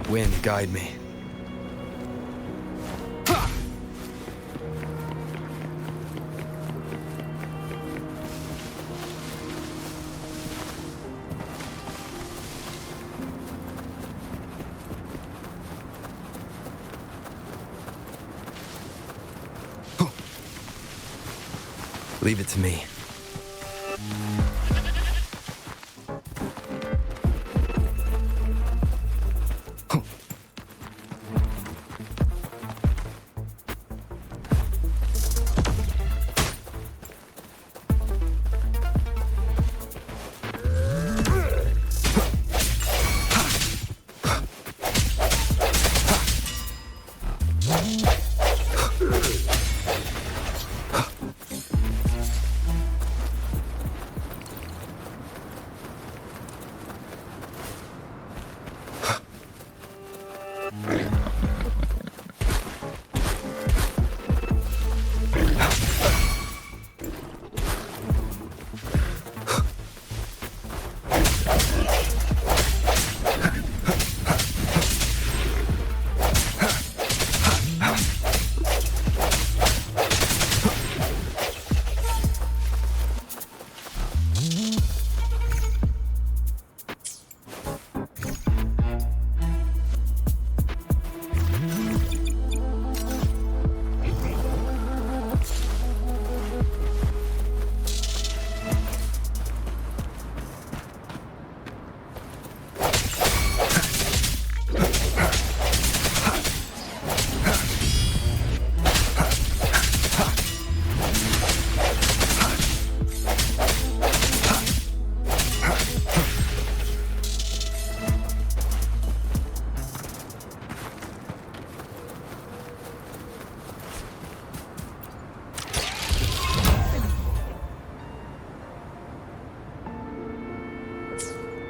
Wind, guide me. Leave it to me.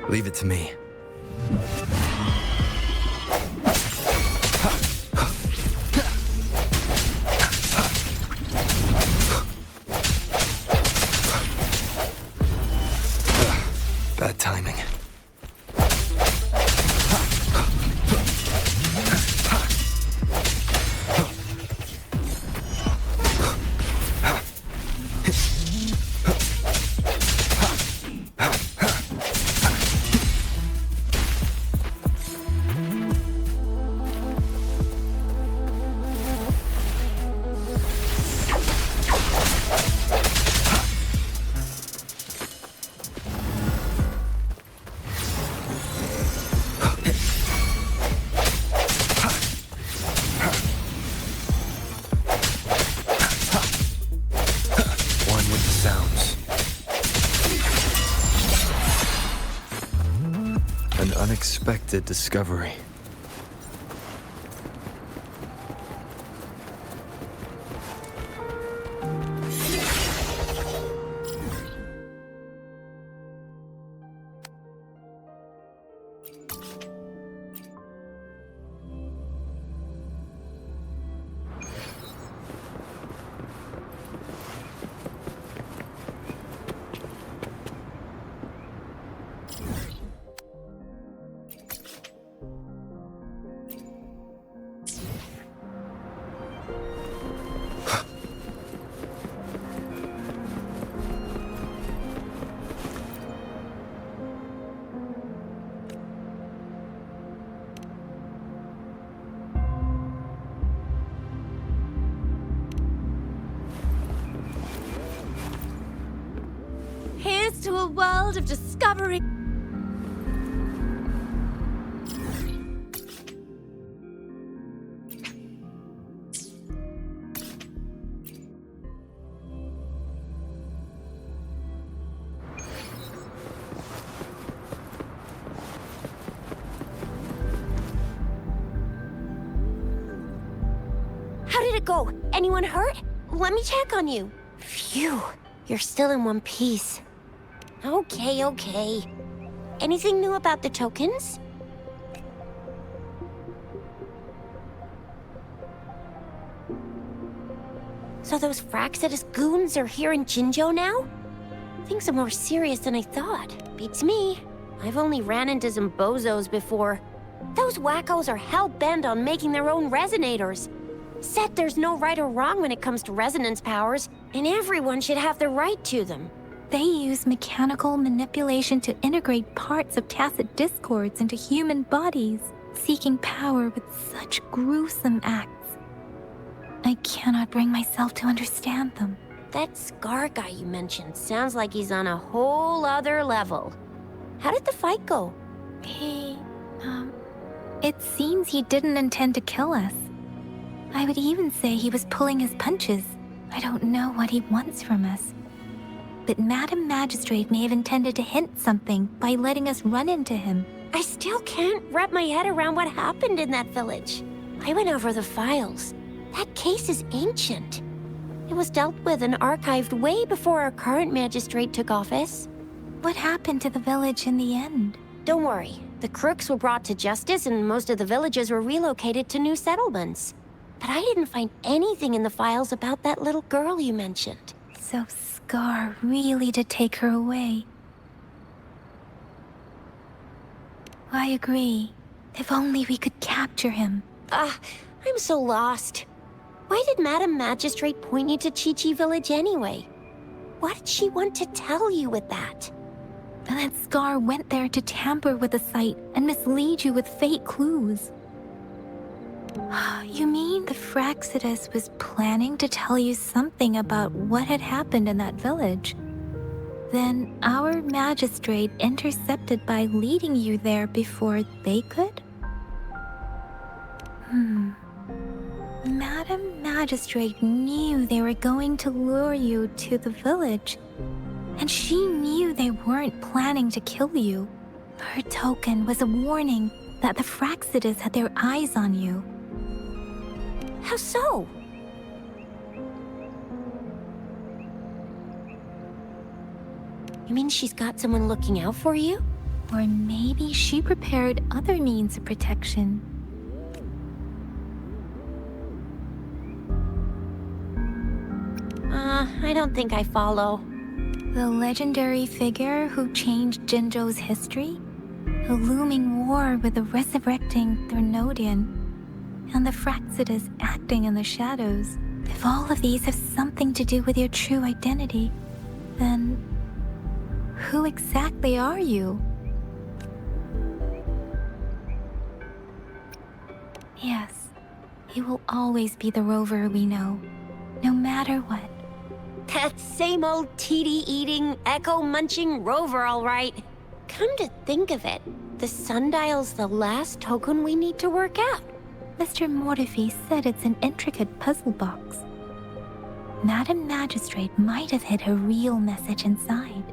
Leave it to me. Bad timing. An unexpected discovery. Here's to a world of discovery. How did it go? Anyone hurt? Let me check on you. Phew, you're still in one piece. Okay. Anything new about the tokens? So those Fraxidus goons are here in Jinzhou now? Things are more serious than I thought. Beats me. I've only ran into some bozos before. Those wackos are hell-bent on making their own resonators. Said there's no right or wrong when it comes to resonance powers, and everyone should have the right to them. They use mechanical manipulation to integrate parts of tacit discords into human bodies, seeking power with such gruesome acts. I cannot bring myself to understand them. That Scar guy you mentioned sounds like he's on a whole other level. How did the fight go? It seems he didn't intend to kill us. I would even say he was pulling his punches. I don't know what he wants from us. But Madam Magistrate may have intended to hint something by letting us run into him. I still can't wrap my head around what happened in that village. I went over the files. That case is ancient. It was dealt with and archived way before our current magistrate took office. What happened to the village in the end? Don't worry. The crooks were brought to justice and most of the villagers were relocated to new settlements. But I didn't find anything in the files about that little girl you mentioned. So Scar really did take her away. I agree. If only we could capture him. I'm so lost. Why did Madam Magistrate point you to Chi-Chi Village anyway? What did she want to tell you with that? That Scar went there to tamper with the site and mislead you with fake clues. You mean the Fraxidus was planning to tell you something about what had happened in that village? Then our magistrate intercepted by leading you there before they could? Madam Magistrate knew they were going to lure you to the village, and she knew they weren't planning to kill you. Her token was a warning that the Fraxidus had their eyes on you. How so? You mean she's got someone looking out for you? Or maybe she prepared other means of protection. I don't think I follow. The legendary figure who changed Jinzhou's history? A looming war with the resurrecting Thernodian, and the Fraxidus acting in the shadows. If all of these have something to do with your true identity, then who exactly are you? Yes, you will always be the Rover we know, no matter what. That same old TD-eating, echo-munching Rover, all right. Come to think of it, the sundial's the last token we need to work out. Mr. Mortefi said it's an intricate puzzle box. Madam Magistrate might have hid a real message inside.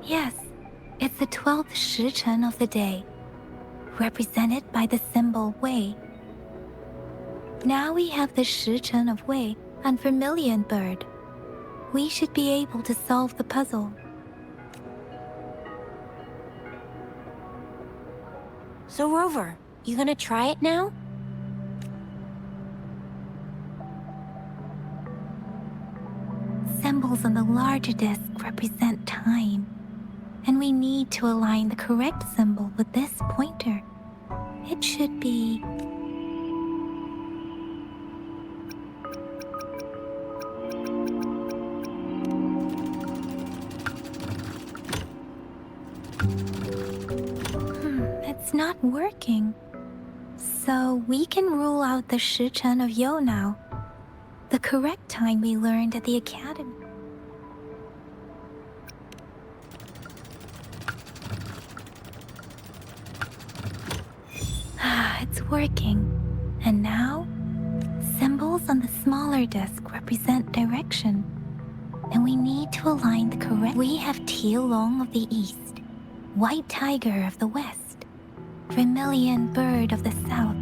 Yes, it's the 12th Shichen of the day, represented by the symbol Wei. Now we have the Shichen of Wei and Vermilion Bird. We should be able to solve the puzzle. So Rover, you gonna try it now? Symbols on the larger disc represent time, and we need to align the correct symbol with this pointer. It should be... It's not working. So we can rule out the Shichen of Yo now. The correct time we learned at the academy. It's working. And now, symbols on the smaller disc represent direction. And we need to align the correct... We have Tielong of the east, White Tiger of the west, Vermilion Bird of the south,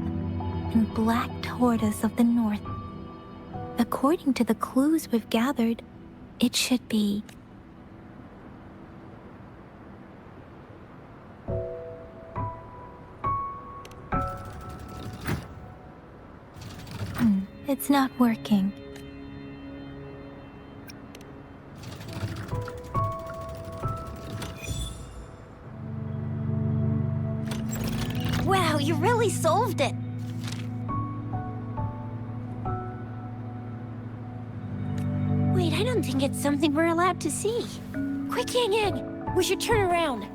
and Black Tortoise of the north. According to the clues we've gathered, it should be... It's not working. Wow, you really solved it. Wait, I don't think it's something we're allowed to see. Quick, Yang Yang, we should turn around.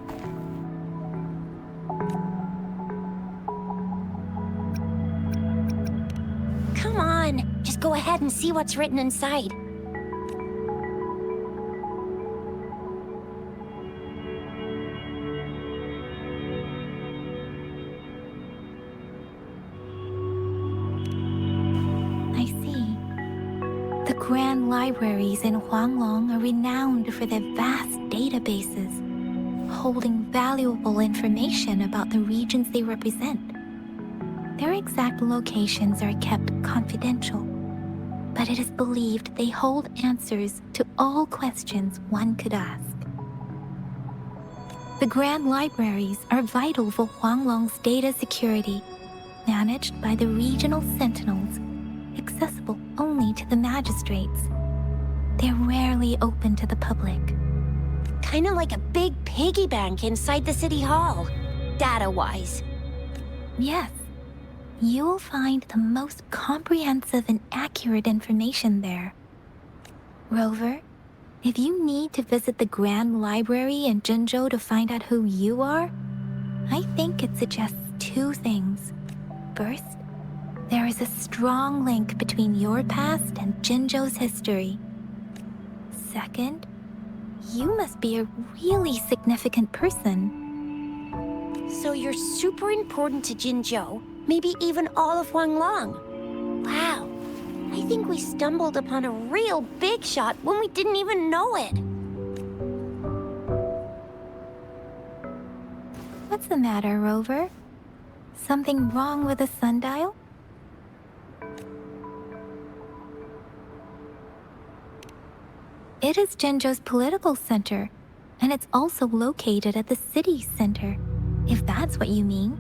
Come on, just go ahead and see what's written inside. I see. The grand libraries in Huanglong are renowned for their vast databases, holding valuable information about the regions they represent. Their exact locations are kept confidential, but it is believed they hold answers to all questions one could ask. The grand libraries are vital for Huanglong's data security, managed by the regional sentinels, accessible only to the magistrates. They're rarely open to the public. Kinda like a big piggy bank inside the city hall, data-wise. Yes, you will find the most comprehensive and accurate information there. Rover, if you need to visit the Grand Library in Jinzhou to find out who you are, I think it suggests two things. First, there is a strong link between your past and Jinzhou's history. Second, you must be a really significant person. So you're super important to Jinzhou, maybe even all of Huanglong. Wow, I think we stumbled upon a real big shot when we didn't even know it. What's the matter, Rover? Something wrong with the sundial? It is Jinzhou's political center, and it's also located at the city center, if that's what you mean.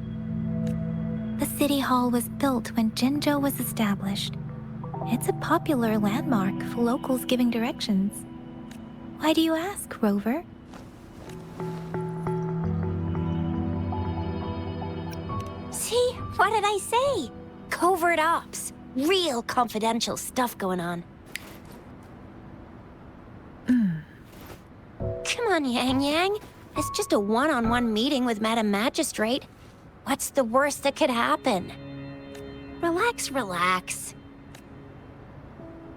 The city hall was built when Jinzhou was established. It's a popular landmark for locals giving directions. Why do you ask, Rover? See, what did I say? Covert ops. Real confidential stuff going on. Come on, Yang Yang. It's just a one-on-one meeting with Madam Magistrate. What's the worst that could happen? Relax, relax.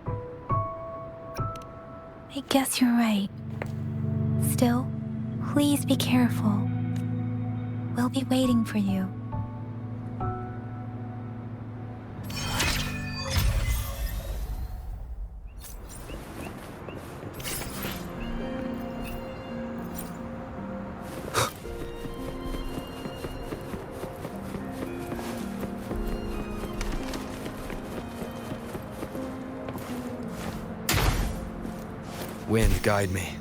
I guess you're right. Still, please be careful. We'll be waiting for you. Wind, guide me.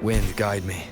Wind, guide me.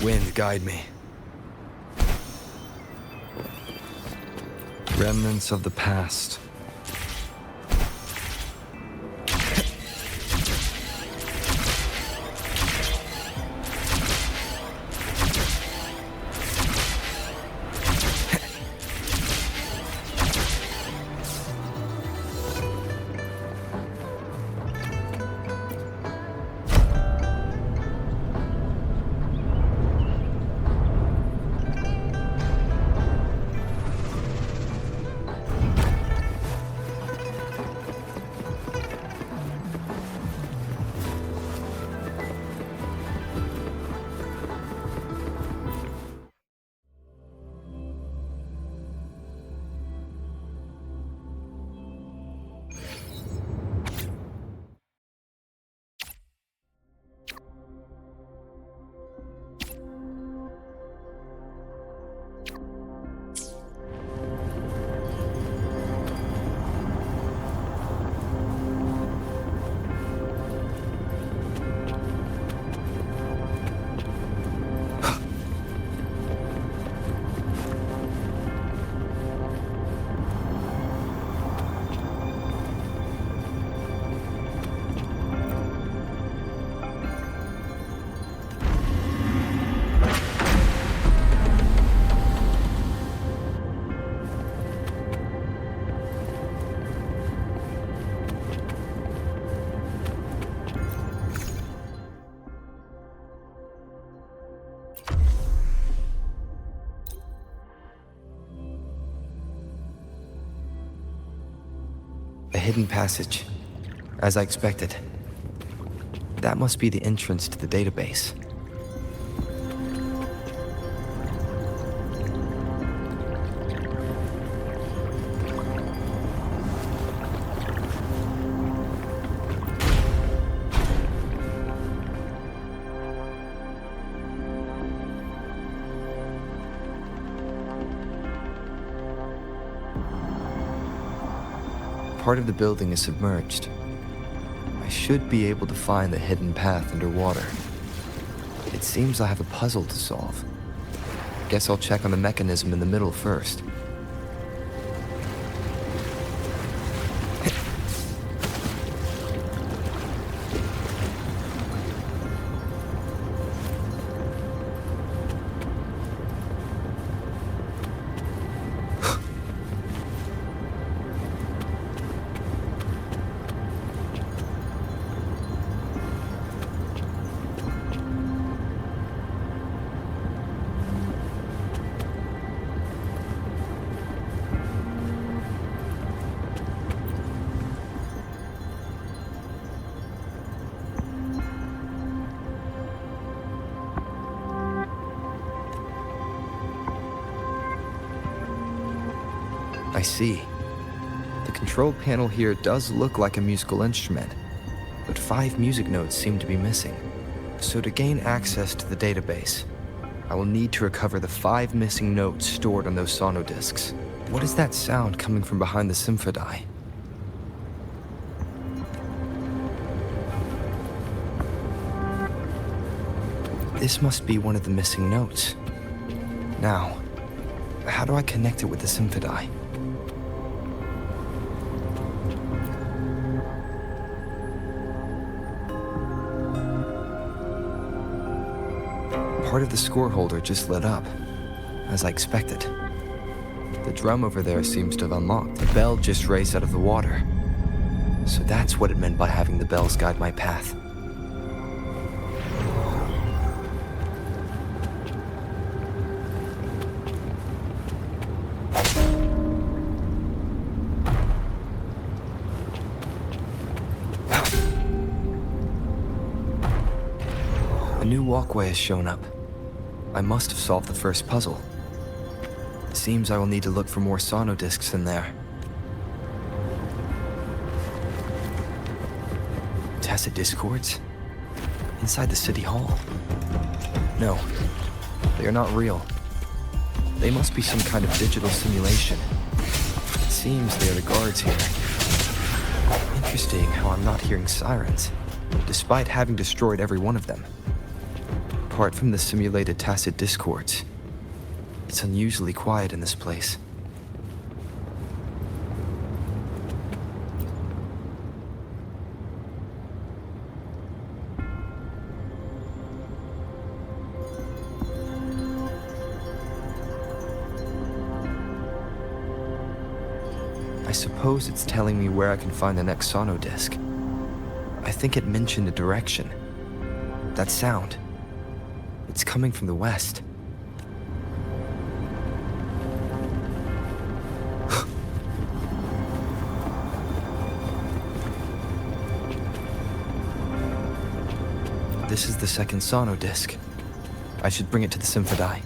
Wind, guide me. Remnants of the past. A hidden passage, as I expected. That must be the entrance to the database. Part of the building is submerged. I should be able to find the hidden path underwater. It seems I have a puzzle to solve. Guess I'll check on the mechanism in the middle first. I see. The control panel here does look like a musical instrument, but 5 music notes seem to be missing. So to gain access to the database, I will need to recover the 5 missing notes stored on those sonodiscs. What is that sound coming from behind the symphony? This must be one of the missing notes. Now, how do I connect it with the symphony? Part of the score holder just lit up, as I expected. The drum over there seems to have unlocked. The bell just raised out of the water. So that's what it meant by having the bells guide my path. A new walkway has shown up. I must have solved the first puzzle. It seems I will need to look for more sonodiscs in there. Tacit discords? Inside the city hall? No, they are not real. They must be some kind of digital simulation. It seems they are the guards here. Interesting how I'm not hearing sirens, despite having destroyed every one of them. Apart from the simulated tacit discords, it's unusually quiet in this place. I suppose it's telling me where I can find the next sonodisc. I think it mentioned a direction. That sound. It's coming from the west. This is the second sonodisc. I should bring it to the symphony.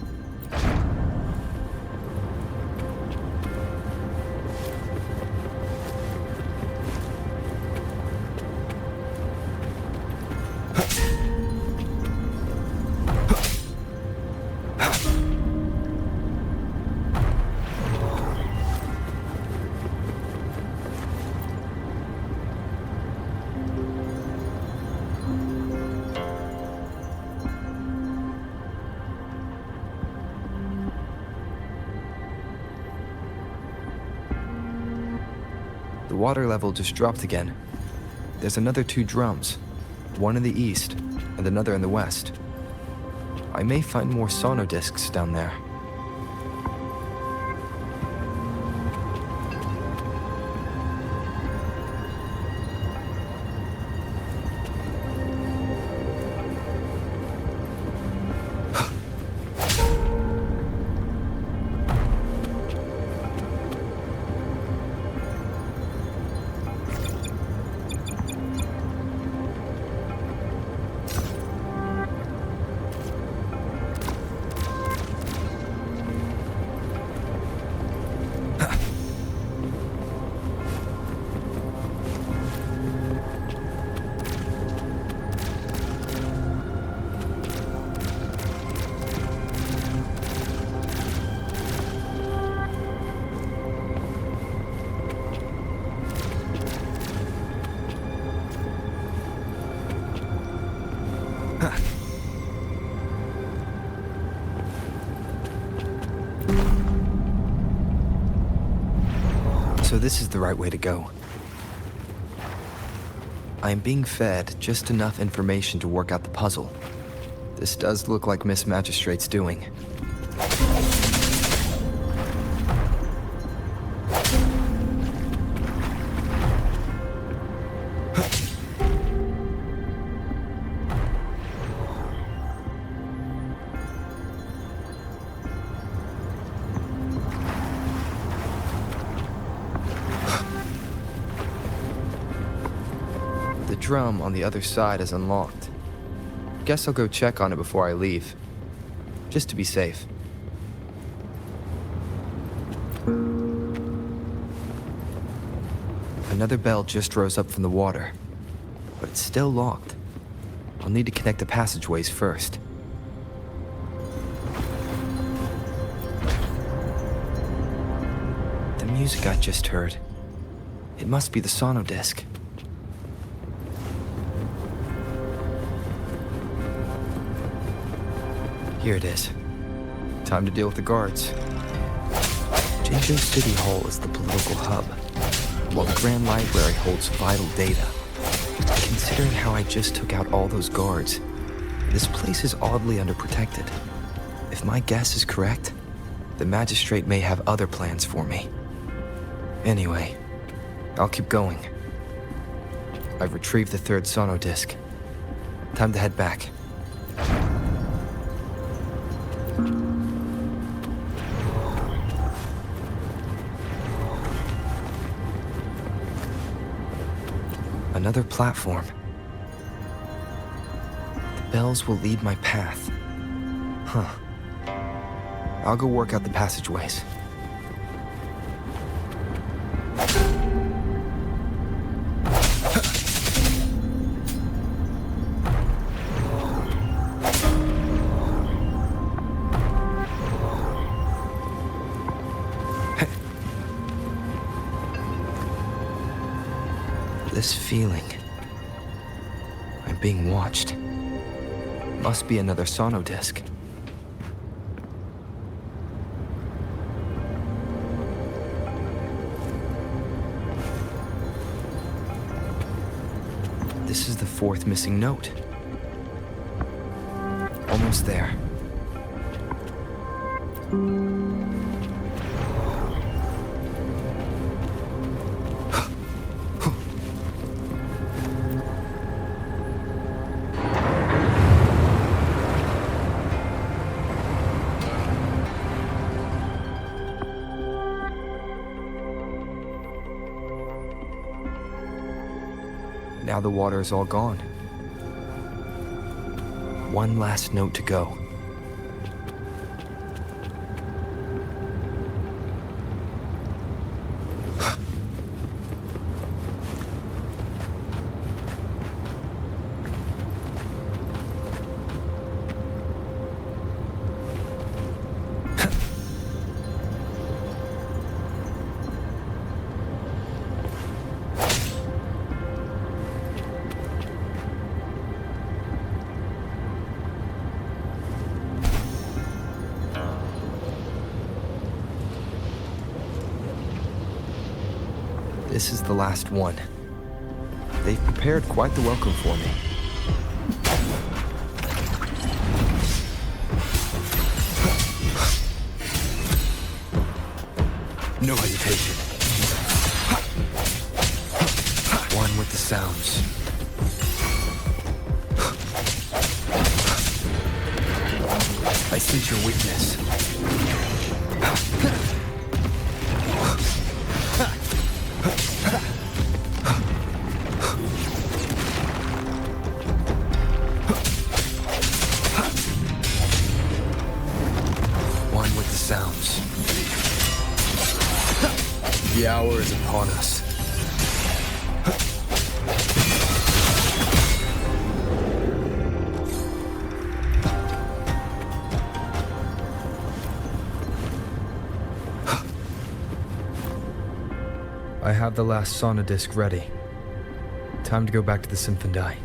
The water level just dropped again. There's another 2 drums, one in the east and another in the west. I may find more sonodiscs down there. So this is the right way to go. I am being fed just enough information to work out the puzzle. This does look like Miss Magistrate's doing. The drum on the other side is unlocked. Guess I'll go check on it before I leave, just to be safe. Another bell just rose up from the water, but it's still locked. I'll need to connect the passageways first. The music I just heard. It must be the sonodisc. Here it is. Time to deal with the guards. Jinhsi City Hall is the political hub, while the Grand Library holds vital data. Considering how I just took out all those guards, this place is oddly underprotected. If my guess is correct, the magistrate may have other plans for me. Anyway, I'll keep going. I've retrieved the third sonodisc. Time to head back. Another platform. The bells will lead my path. Huh. I'll go work out the passageways. This feeling. I'm being watched. Must be another sonodisc. This is the fourth missing note. Almost there. Now the water is all gone. One last note to go. This is the last one. They've prepared quite the welcome for me. No hesitation. One with the sounds. I sense your weakness. Sounds. The hour is upon us. I have the last sonodisc ready. Time to go back to the Symphony.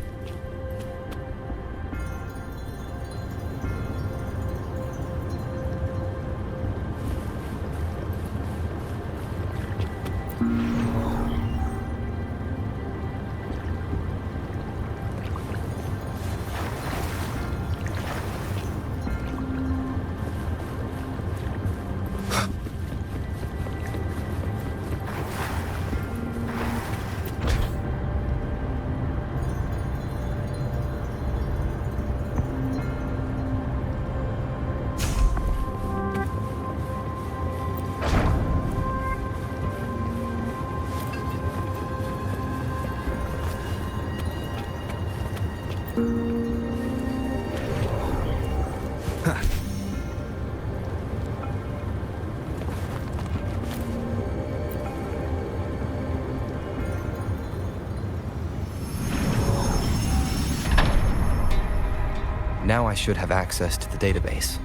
Now I should have access to the database.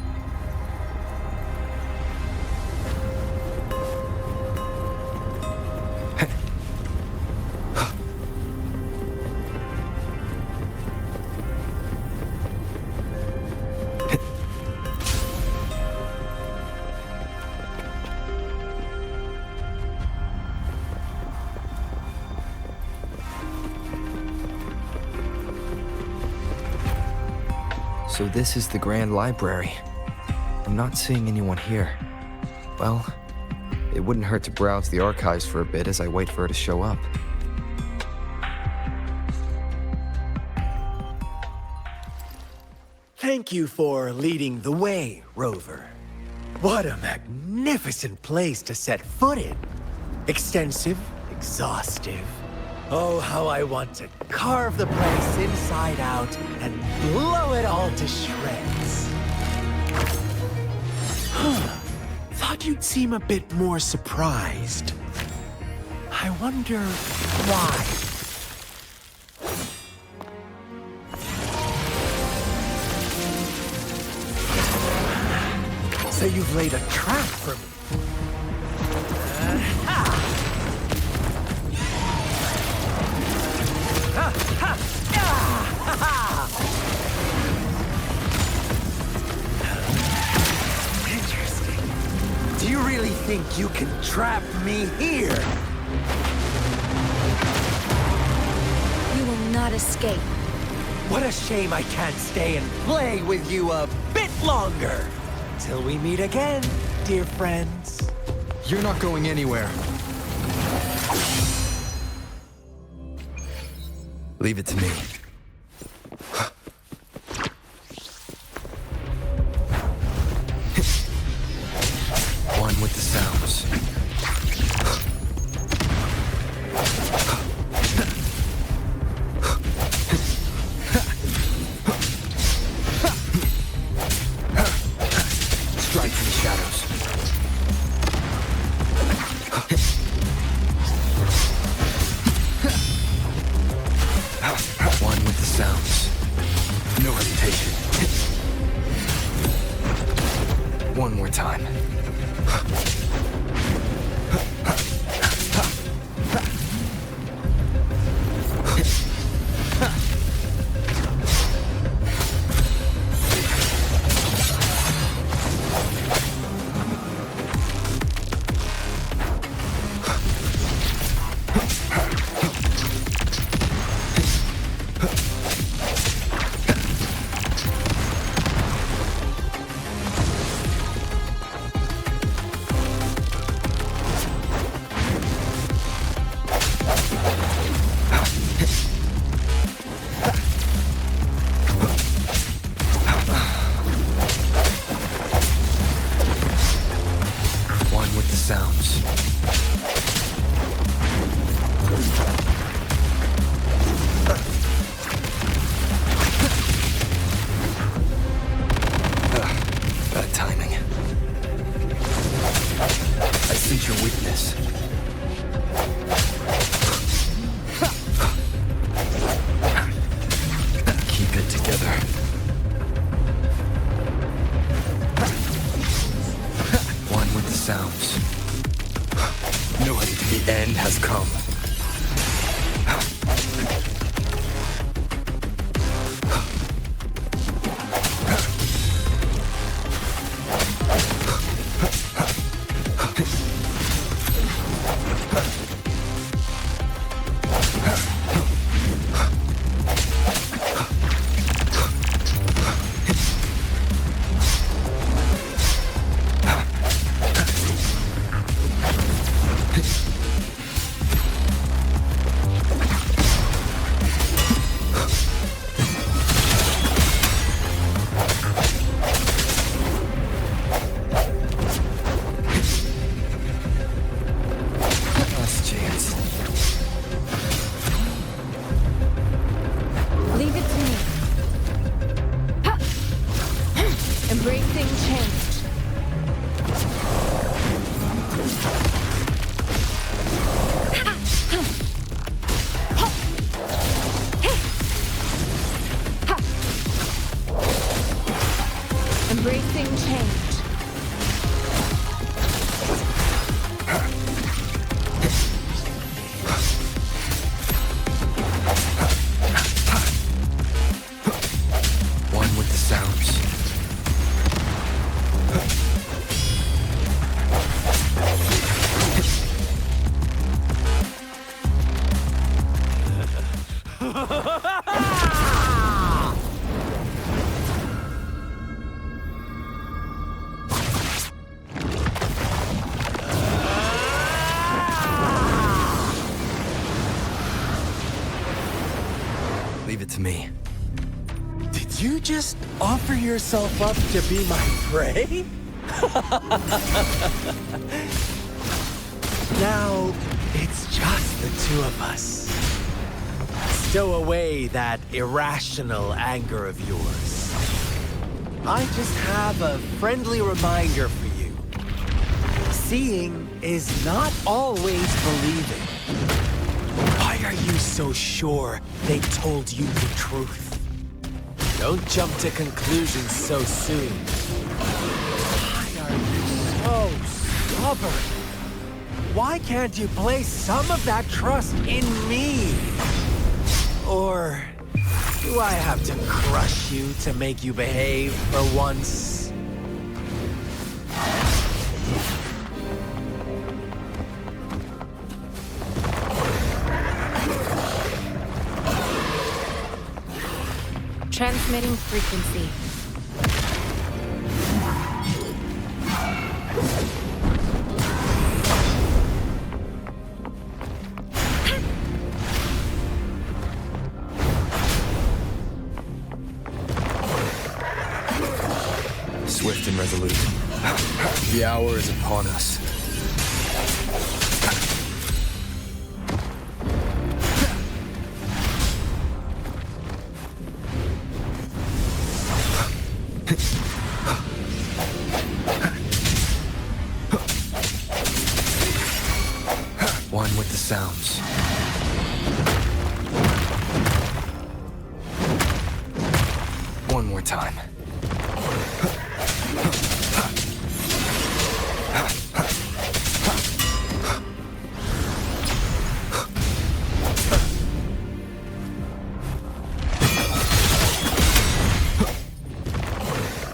So this is the Grand Library. I'm not seeing anyone here. Well, it wouldn't hurt to browse the archives for a bit as I wait for her to show up. Thank you for leading the way, Rover. What a magnificent place to set foot in. Extensive, exhaustive. Oh, how I want to carve the place inside out and blow it all to shreds. Thought you'd seem a bit more surprised. I wonder why. So you've laid a trap for me. Interesting. Do you really think you can trap me here? You will not escape. What a shame I can't stay and play with you a bit longer. Till we meet again, dear friends. You're not going anywhere. Leave it to me. One with the sounds. Strike from the shadows. One with the sounds. No hesitation. One more time. Embracing change. One with the sounds. Leave it to me. Did you just offer yourself up to be my prey? Now, it's just the two of us. Stow away that irrational anger of yours. I just have a friendly reminder for you. Seeing is not always believing. Why are you so sure they told you the truth? Don't jump to conclusions so soon. Why are you so stubborn? Why can't you place some of that trust in me? Or do I have to crush you to make you behave for once? Transmitting frequency. Swift and resolute. The hour is upon us. One with the sounds. One more time.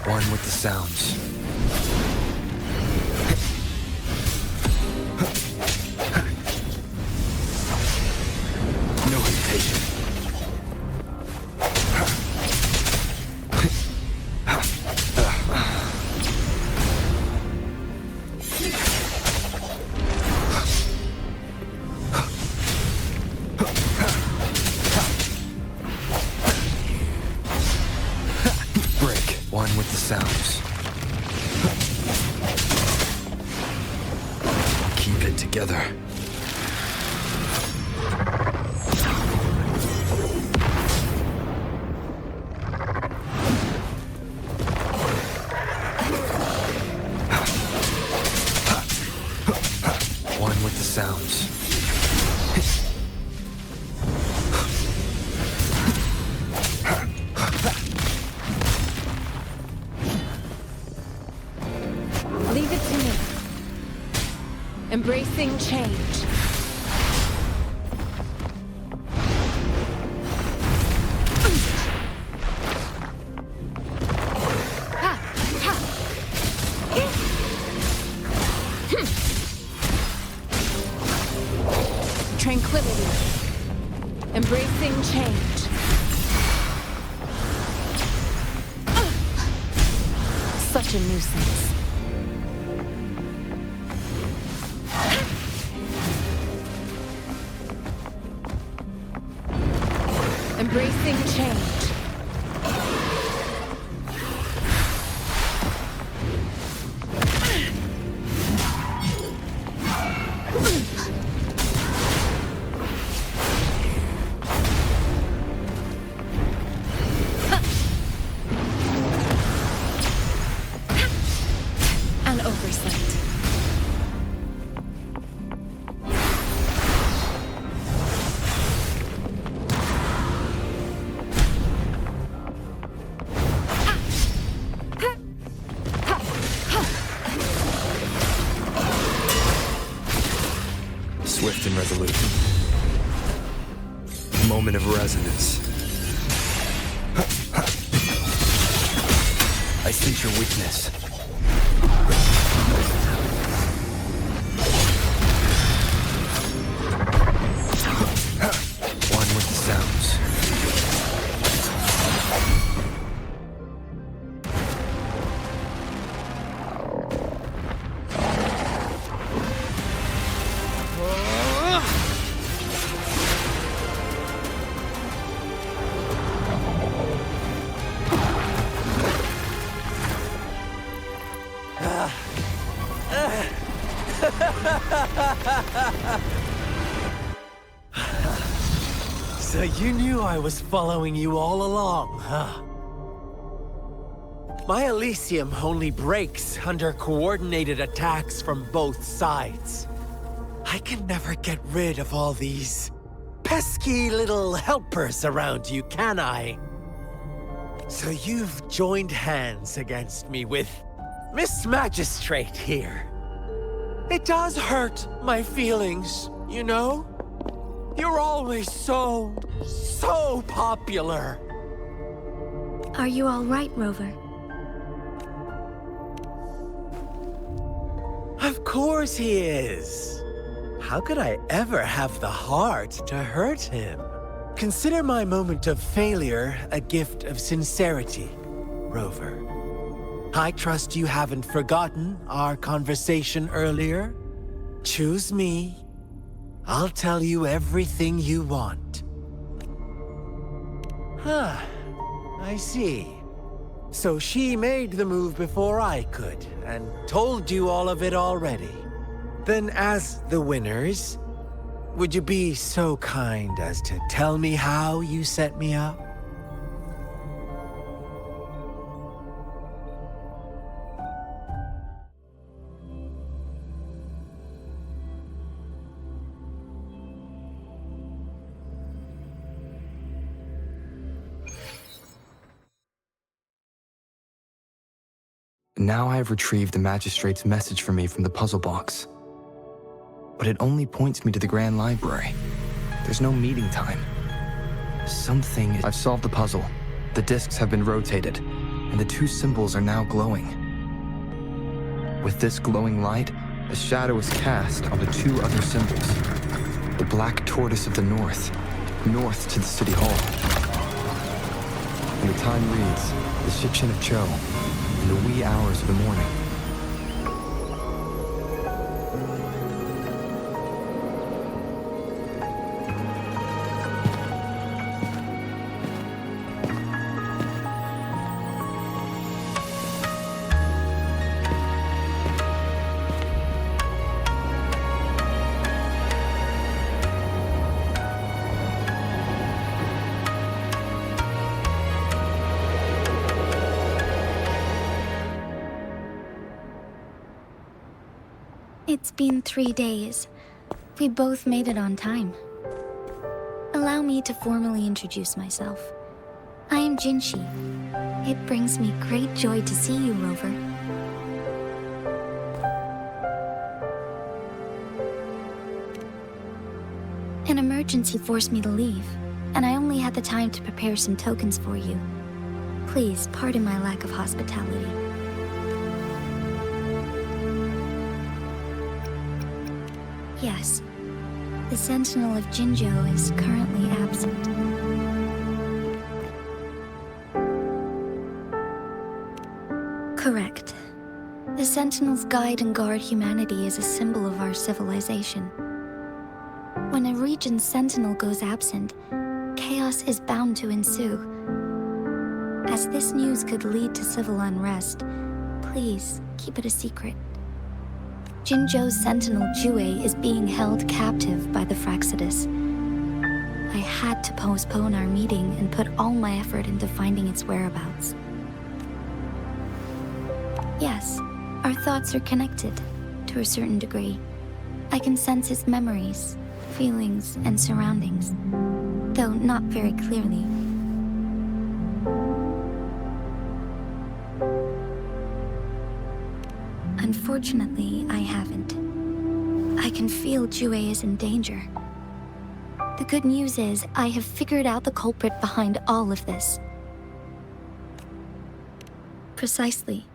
One with the sounds. No hesitation. Break. One with the sounds. Keep it together. One with the sounds. Leave it to me. Embracing change. Tranquility. Embracing change. Such a nuisance. Embracing change. An oversight. of resonance. I sense your weakness. One with the sounds. So you knew I was following you all along, huh? My Elysium only breaks under coordinated attacks from both sides. I can never get rid of all these pesky little helpers around you, can I? So you've joined hands against me with Miss Magistrate here. It does hurt my feelings, you know? You're always so popular. Are you all right, Rover? Of course he is. How could I ever have the heart to hurt him? Consider my moment of failure a gift of sincerity, Rover. I trust you haven't forgotten our conversation earlier. Choose me. I'll tell you everything you want. Huh. I see. So she made the move before I could, and told you all of it already. Then as the winners, would you be so kind as to tell me how you set me up? Now I have retrieved the Magistrate's message for me from the puzzle box. But it only points me to the Grand Library. There's no meeting time. I've solved the puzzle. The discs have been rotated, and the two symbols are now glowing. With this glowing light, a shadow is cast onto two other symbols. The black tortoise of the north to the city hall. And the time reads, the Shikshin of Cho, in the wee hours of the morning. It's been 3 days. We both made it on time. Allow me to formally introduce myself. I am Jinhsi. It brings me great joy to see you, Rover. An emergency forced me to leave, and I only had the time to prepare some tokens for you. Please pardon my lack of hospitality. Yes, the Sentinel of Jinzhou is currently absent. Correct. The Sentinels guide and guard humanity as a symbol of our civilization. When a region's Sentinel goes absent, chaos is bound to ensue. As this news could lead to civil unrest, please keep it a secret. Jinzhou's Sentinel Jue is being held captive by the Fraxidus. I had to postpone our meeting and put all my effort into finding its whereabouts. Yes, our thoughts are connected, to a certain degree. I can sense its memories, feelings, and surroundings, though not very clearly. Unfortunately, I haven't. I can feel Jue is in danger. The good news is, I have figured out the culprit behind all of this. Precisely.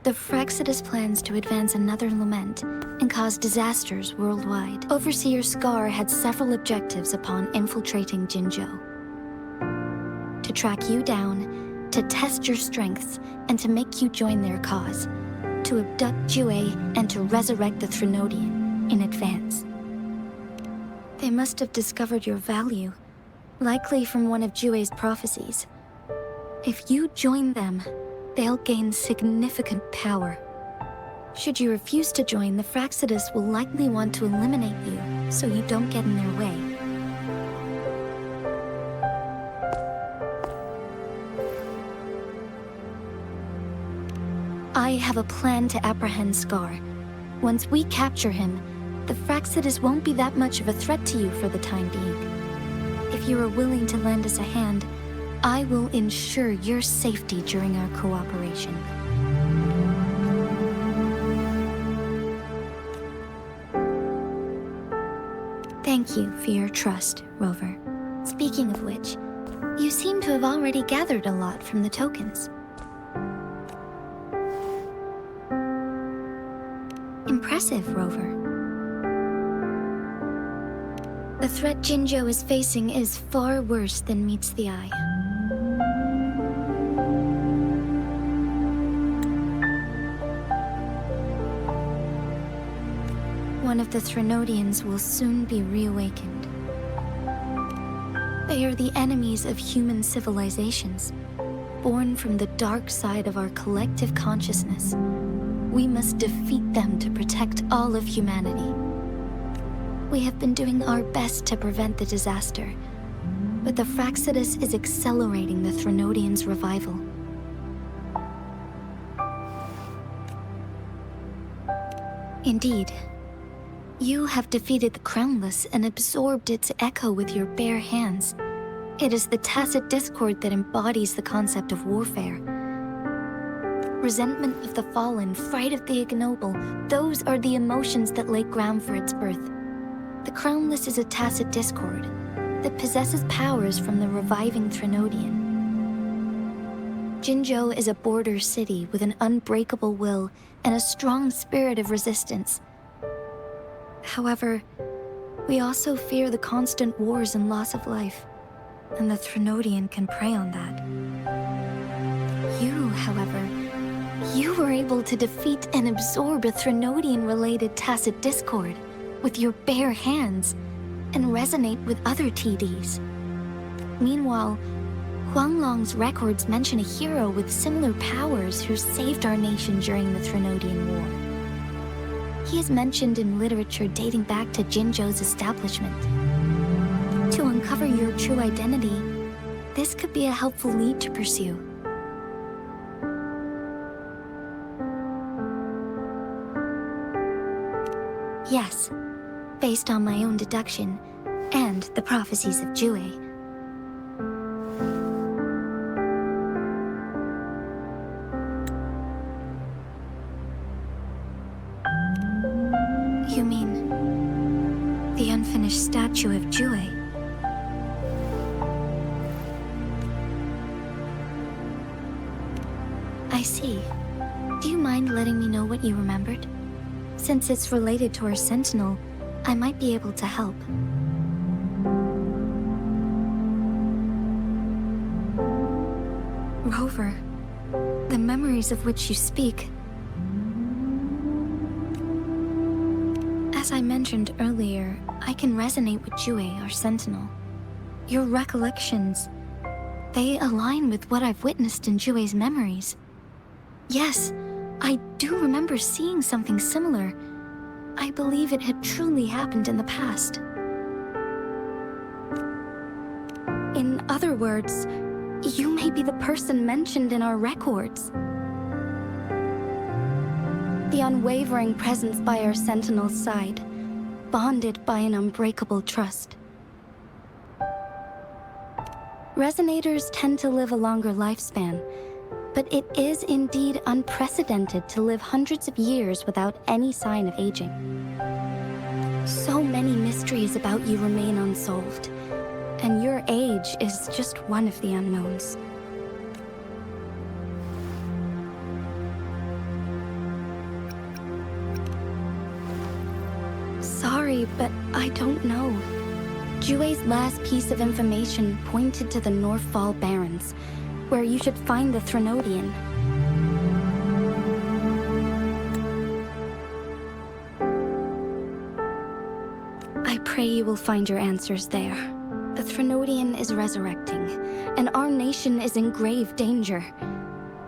The Frexodus plans to advance another lament and cause disasters worldwide. Overseer Scar had several objectives upon infiltrating Jinzhou. To track you down, to test your strengths, and to make you join their cause. To abduct Jue and to resurrect the Threnodian in advance. They must have discovered your value, likely from one of Jue's prophecies. If you join them, they'll gain significant power. Should you refuse to join, the Frexodus will likely want to eliminate you, so you don't get in their way. I have a plan to apprehend Scar. Once we capture him, the Frexodus won't be that much of a threat to you for the time being. If you are willing to lend us a hand, I will ensure your safety during our cooperation. Thank you for your trust, Rover. Speaking of which, you seem to have already gathered a lot from the tokens. Impressive, Rover. The threat Jinzhou is facing is far worse than meets the eye. One of the Threnodians will soon be reawakened. They are the enemies of human civilizations, born from the dark side of our collective consciousness. We must defeat them to protect all of humanity. We have been doing our best to prevent the disaster, but the Frexodus is accelerating the Threnodians' revival. Indeed, you have defeated the Crownless and absorbed its echo with your bare hands. It is the tacit discord that embodies the concept of warfare. Resentment of the fallen, fright of the ignoble, those are the emotions that lay ground for its birth. The Crownless is a tacit discord that possesses powers from the reviving Threnodian. Jinzhou is a border city with an unbreakable will and a strong spirit of resistance. However, we also fear the constant wars and loss of life, and the Threnodian can prey on that. You, however, you were able to defeat and absorb a Threnodian-related tacit discord with your bare hands, and resonate with other TDs. Meanwhile, Huanglong's records mention a hero with similar powers who saved our nation during the Threnodian War. He is mentioned in literature dating back to Jinzhou's establishment. To uncover your true identity, this could be a helpful lead to pursue. Yes. Based on my own deduction, and the prophecies of Jue. You mean the unfinished statue of Jue? I see. Do you mind letting me know what you remembered? Since it's related to our Sentinel, I might be able to help. Rover, the memories of which you speak. As I mentioned earlier, I can resonate with Jue, our Sentinel. Your recollections, they align with what I've witnessed in Jue's memories. Yes, I do remember seeing something similar. I believe it had truly happened in the past. In other words, you may be the person mentioned in our records. The unwavering presence by our Sentinel's side, bonded by an unbreakable trust. Resonators tend to live a longer lifespan, but it is indeed unprecedented to live hundreds of years without any sign of aging. So many mysteries about you remain unsolved, and your age is just one of the unknowns. Sorry, but I don't know. Jue's last piece of information pointed to the Northfall Barrens, where you should find the Threnodian. I pray you will find your answers there. The Threnodian is resurrecting, and our nation is in grave danger.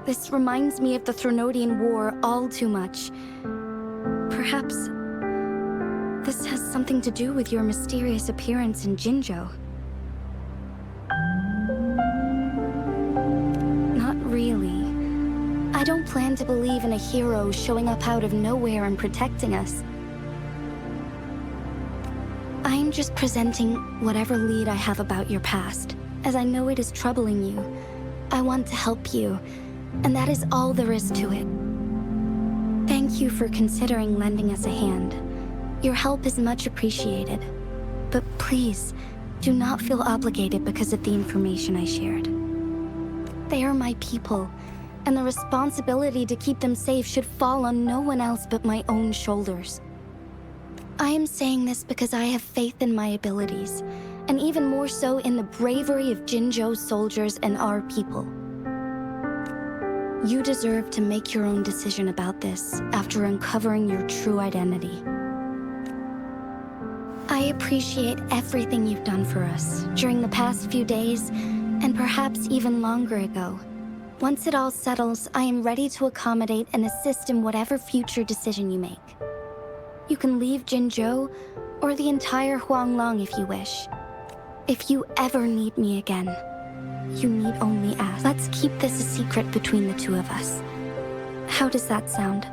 This reminds me of the Threnodian War all too much. Perhaps this has something to do with your mysterious appearance in Jinzhou. Not really. I don't plan to believe in a hero showing up out of nowhere and protecting us. I am just presenting whatever lead I have about your past, as I know it is troubling you. I want to help you, and that is all there is to it. Thank you for considering lending us a hand. Your help is much appreciated. But please, do not feel obligated because of the information I shared. They are my people, and the responsibility to keep them safe should fall on no one else but my own shoulders. I am saying this because I have faith in my abilities, and even more so in the bravery of Jinzhou's soldiers and our people. You deserve to make your own decision about this after uncovering your true identity. I appreciate everything you've done for us during the past few days, and perhaps even longer ago. Once it all settles, I am ready to accommodate and assist in whatever future decision you make. You can leave Jinzhou, or the entire Huanglong if you wish. If you ever need me again, you need only ask. Let's keep this a secret between the two of us. How does that sound?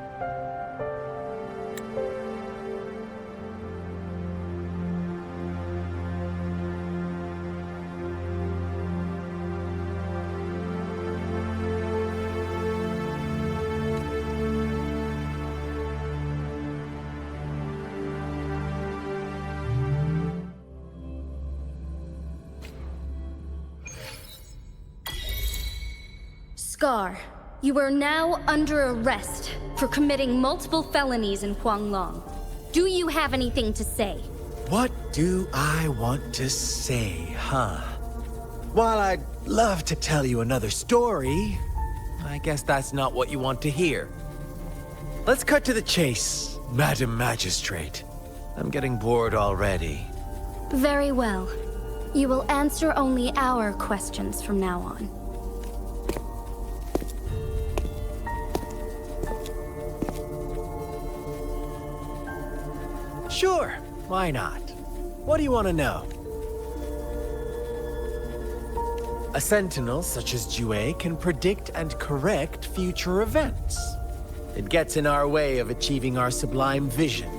Scar, you are now under arrest for committing multiple felonies in Huanglong. Do you have anything to say? What do I want to say, huh? While I'd love to tell you another story, I guess that's not what you want to hear. Let's cut to the chase, Madam Magistrate. I'm getting bored already. Very well. You will answer only our questions from now on. Sure, why not? What do you want to know? A sentinel such as Jue can predict and correct future events. It gets in our way of achieving our sublime vision.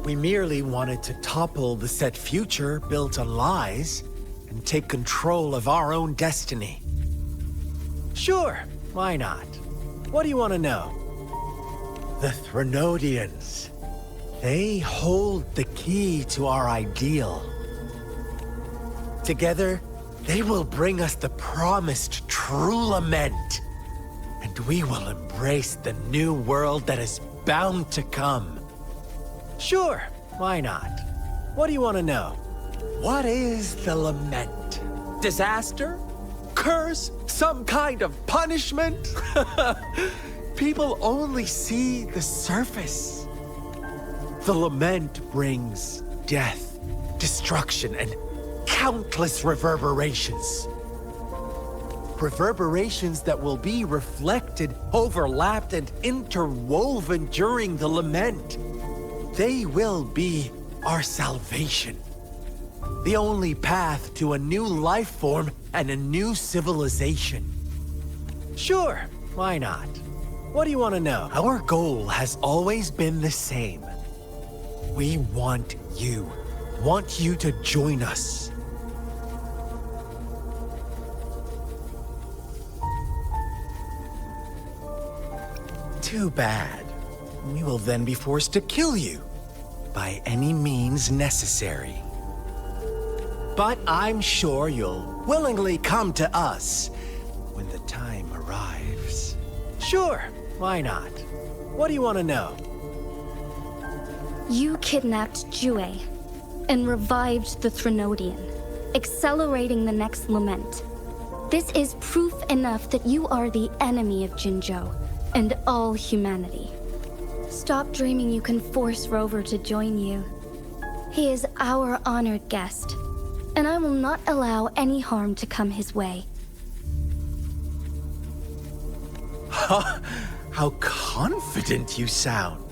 We merely wanted to topple the set future built on lies and take control of our own destiny. Sure, why not? What do you want to know? The Threnodians. They hold the key to our ideal. Together, they will bring us the promised true lament, and we will embrace the new world that is bound to come. Sure, why not? What do you want to know? What is the lament? Disaster? Curse? Some kind of punishment? People only see the surface. The lament brings death, destruction, and countless reverberations. Reverberations that will be reflected, overlapped, and interwoven during the lament. They will be our salvation. The only path to a new life form and a new civilization. Sure, why not? What do you want to know? Our goal has always been the same. We want you to join us. Too bad. We will then be forced to kill you. by any means necessary. But I'm sure you'll willingly come to us when the time arrives. Sure, why not? What do you want to know? You kidnapped Jue and revived the Threnodian, accelerating the next lament. This is proof enough that you are the enemy of Jinzhou and all humanity. Stop dreaming you can force Rover to join you. He is our honored guest, and I will not allow any harm to come his way. How confident you sound.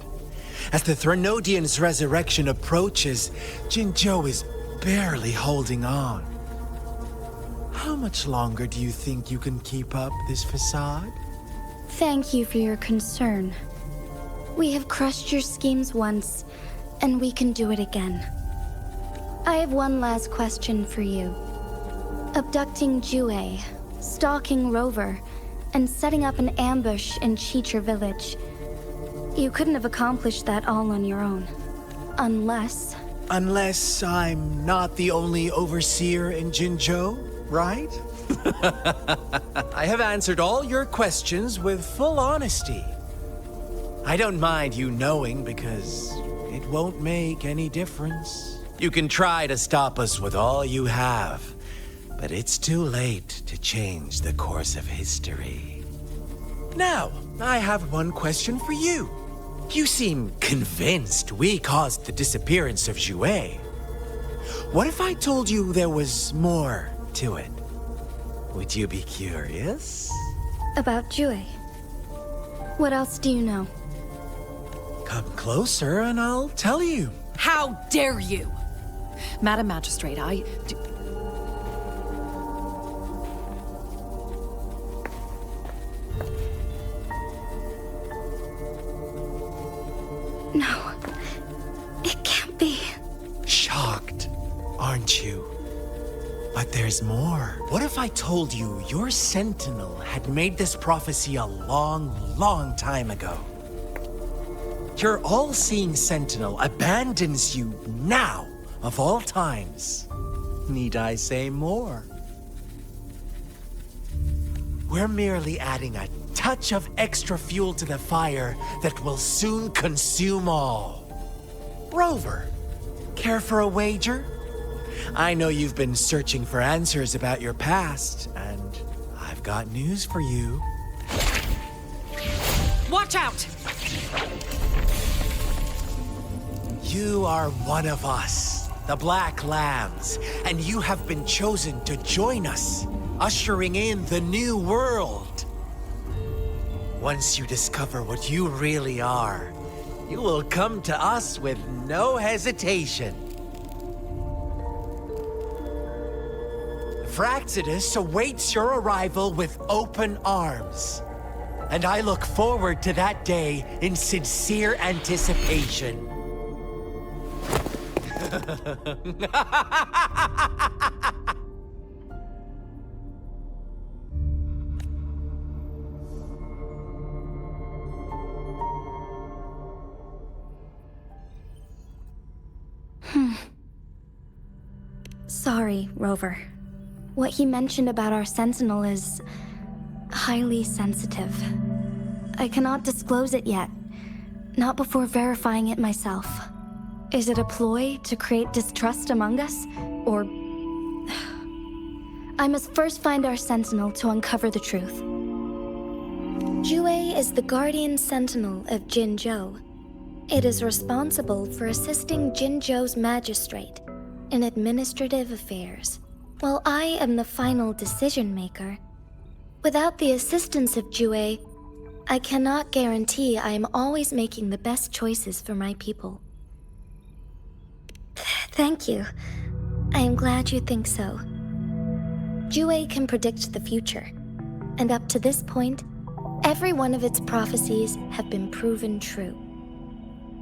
As the Threnodian's resurrection approaches, Jinzhou is barely holding on. How much longer do you think you can keep up this facade? Thank you for your concern. We have crushed your schemes once, and we can do it again. I have one last question for you. Abducting Jue, stalking Rover, and setting up an ambush in Cheecher village. You couldn't have accomplished that all on your own. Unless... Unless I'm not the only overseer in Jinzhou, right? I have answered all your questions with full honesty. I don't mind you knowing because it won't make any difference. You can try to stop us with all you have, but it's too late to change the course of history. Now, I have one question for you. You seem convinced we caused the disappearance of Jue. What if I told you there was more to it? Would you be curious? About Jue. What else do you know? Come closer and I'll tell you. How dare you! Madam Magistrate, No. It can't be. Shocked, aren't you? But there's more. What if I told you your sentinel had made this prophecy a long, long time ago? Your all-seeing sentinel abandons you now, of all times. Need I say more? We're merely adding a touch of extra fuel to the fire that will soon consume all. Rover, care for a wager? I know you've been searching for answers about your past, and I've got news for you. watch out! You are one of us, the Black Lambs, and you have been chosen to join us, ushering in the new world. Once you discover what you really are, you will come to us with no hesitation. Fraxidus awaits your arrival with open arms, and I look forward to that day in sincere anticipation. Sorry, Rover. What he mentioned about our sentinel is highly sensitive. I cannot disclose it yet, not before verifying it myself. Is it a ploy to create distrust among us, or... I must first find our sentinel to uncover the truth. Jue is the guardian sentinel of Jinzhou. It is responsible for assisting Jinzhou's magistrate in administrative affairs, while I am the final decision maker. Without the assistance of Jue, I cannot guarantee I am always making the best choices for my people. Thank you. I am glad you think so. Jue can predict the future, and up to this point, every one of its prophecies have been proven true.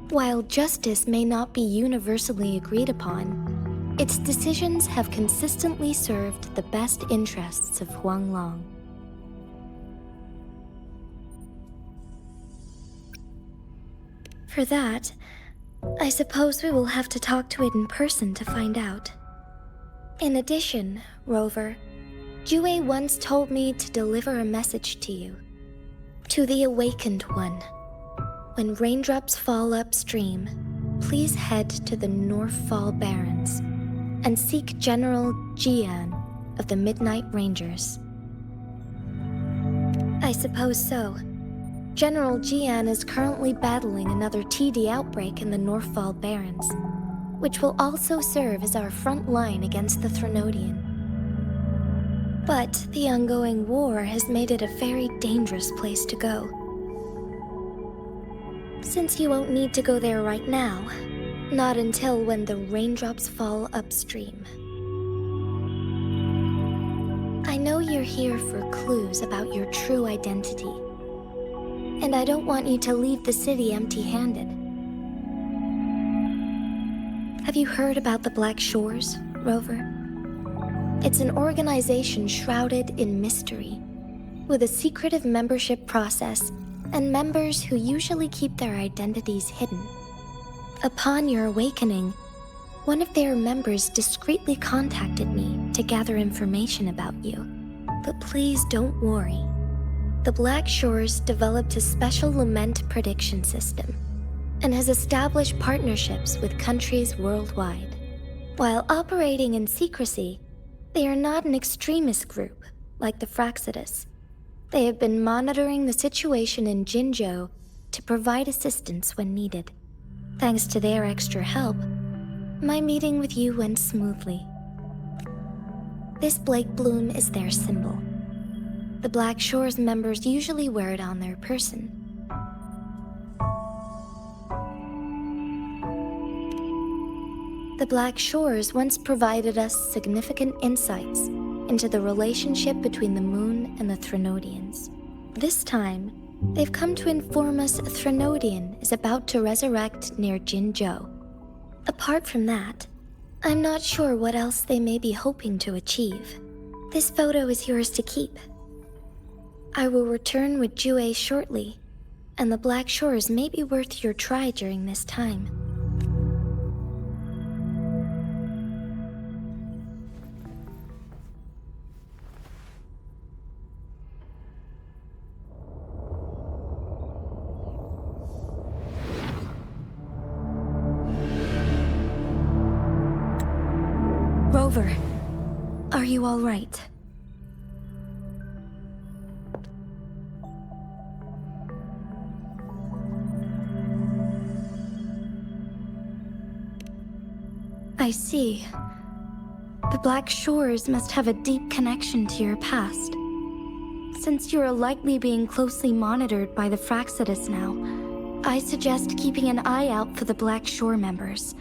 While justice may not be universally agreed upon, its decisions have consistently served the best interests of Huanglong. For that, I suppose we will have to talk to it in person to find out. In addition, Rover, Jue once told me to deliver a message to you. To the Awakened One. When raindrops fall upstream, please head to the Northfall Barrens and seek General Jian of the Midnight Rangers. I suppose so. General Jian is currently battling another TD outbreak in the Northfall Barrens, which will also serve as our front line against the Threnodian. But the ongoing war has made it a very dangerous place to go. Since you won't need to go there right now, not until when the raindrops fall upstream. I know you're here for clues about your true identity, and I don't want you to leave the city empty-handed. Have you heard about the Black Shores, Rover? It's an organization shrouded in mystery, with a secretive membership process and members who usually keep their identities hidden. Upon your awakening, one of their members discreetly contacted me to gather information about you. But please don't worry. The Black Shores developed a special lament prediction system and has established partnerships with countries worldwide. While operating in secrecy, they are not an extremist group like the Fraxidus. They have been monitoring the situation in Jinzhou to provide assistance when needed. Thanks to their extra help, my meeting with you went smoothly. This Blake Bloom is their symbol. The Black Shores members usually wear it on their person. The Black Shores once provided us significant insights into the relationship between the moon and the Threnodians. This time, they've come to inform us a Threnodian is about to resurrect near Jinzhou. Apart from that, I'm not sure what else they may be hoping to achieve. This photo is yours to keep. I will return with Jue shortly, and the Black Shores may be worth your try during this time. Rover, are you all right? I see. The Black Shores must have a deep connection to your past. Since you are likely being closely monitored by the Fraxidus now, I suggest keeping an eye out for the Black Shore members.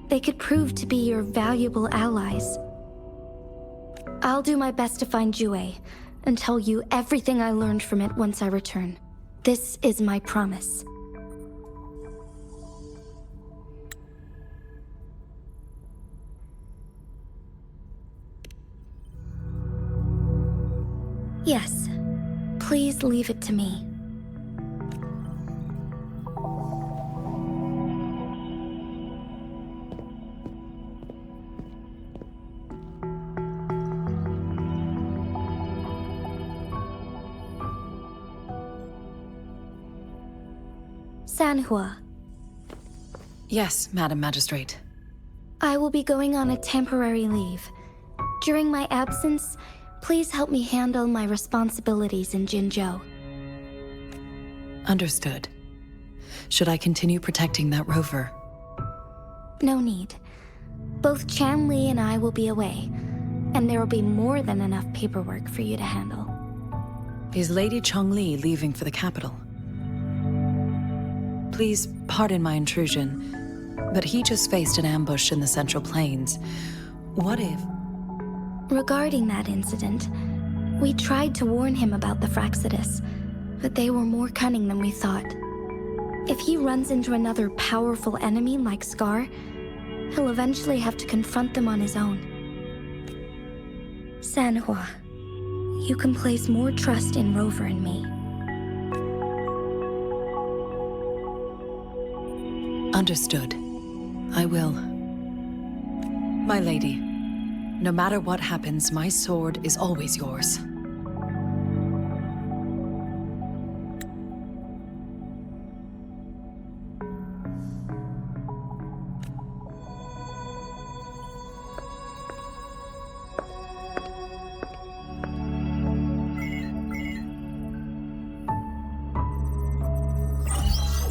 They could prove to be your valuable allies. I'll do my best to find Jue and tell you everything I learned from it once I return. This is my promise. Yes, please leave it to me. Sanhua. Yes, Madam Magistrate. I will be going on a temporary leave. During my absence, please help me handle my responsibilities in Jinzhou. Understood. Should I continue protecting that rover? No need. Both Chan Li and I will be away, and there will be more than enough paperwork for you to handle. Is Lady Chongli leaving for the capital? Please pardon my intrusion, but he just faced an ambush in the Central Plains. What if... Regarding that incident, we tried to warn him about the Fraxidus, but they were more cunning than we thought. If he runs into another powerful enemy like Scar, he'll eventually have to confront them on his own. Sanhua, you can place more trust in Rover and me. Understood. I will. My lady, no matter what happens, my sword is always yours.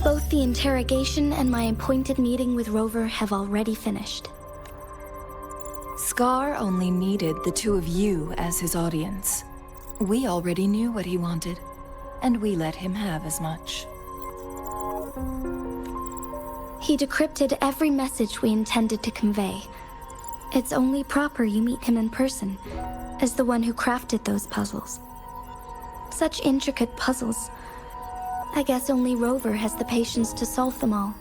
Both the interrogation and my appointed meeting with Rover have already finished. Scar only needed the two of you as his audience. We already knew what he wanted, and we let him have as much. He decrypted every message we intended to convey. It's only proper you meet him in person, as the one who crafted those puzzles. Such intricate puzzles. I guess only Rover has the patience to solve them all.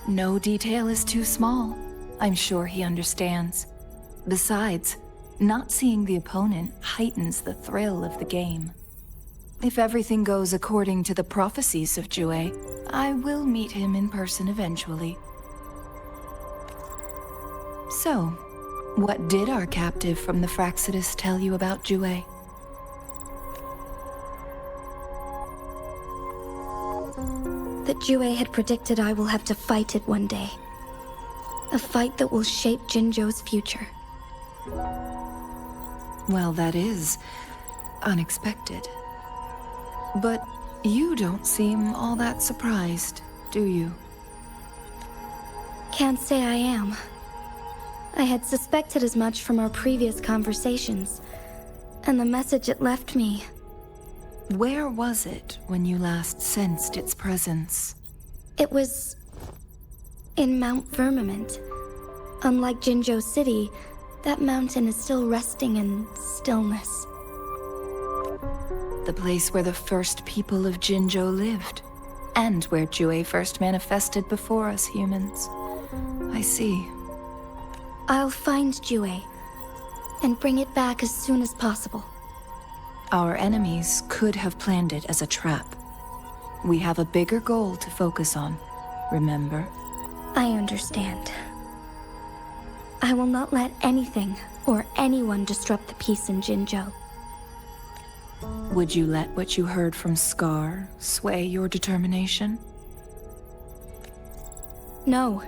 No detail is too small. I'm sure he understands. Besides, not seeing the opponent heightens the thrill of the game. If everything goes according to the prophecies of Jue, I will meet him in person eventually. So, what did our captive from the Fraxidus tell you about Jue? That Jue had predicted I will have to fight it one day. A fight that will shape Jinzhou's future. Well, that is unexpected. But you don't seem all that surprised, do you? Can't say I am. I had suspected as much from our previous conversations, and the message it left me. Where was it when you last sensed its presence? It was in Mount Firmament. Unlike Jinzhou City, that mountain is still resting in stillness. The place where the first people of Jinzhou lived, and where Jue first manifested before us humans. I see. I'll find Jue, and bring it back as soon as possible. Our enemies could have planned it as a trap. We have a bigger goal to focus on, remember? I understand. I will not let anything or anyone disrupt the peace in Jinzhou. Would you let what you heard from Scar sway your determination? No.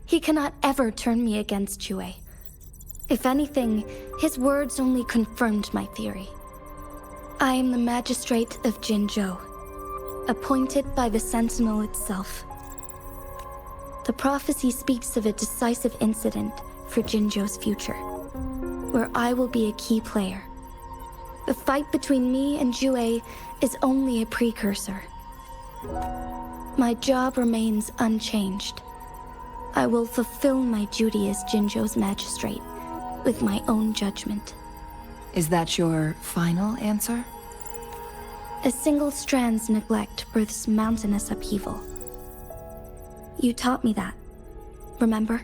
He cannot ever turn me against Jue. If anything, his words only confirmed my theory. I am the magistrate of Jinzhou, appointed by the Sentinel itself. The prophecy speaks of a decisive incident for Jinzhou's future, where I will be a key player. The fight between me and Jue is only a precursor. My job remains unchanged. I will fulfill my duty as Jinzhou's magistrate with my own judgment. Is that your final answer? A single strand's neglect births mountainous upheaval. You taught me that, remember?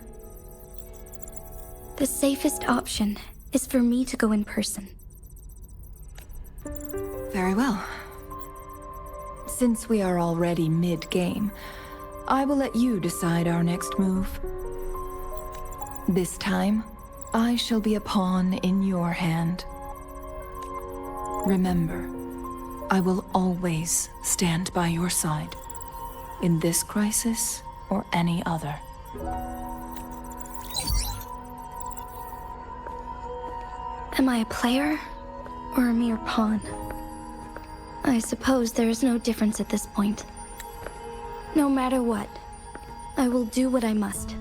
The safest option is for me to go in person. Very well. Since we are already mid-game, I will let you decide our next move. This time, I shall be a pawn in your hand. Remember, I will always stand by your side, in this crisis or any other. Am I a player or a mere pawn? I suppose there is no difference at this point. No matter what, I will do what I must.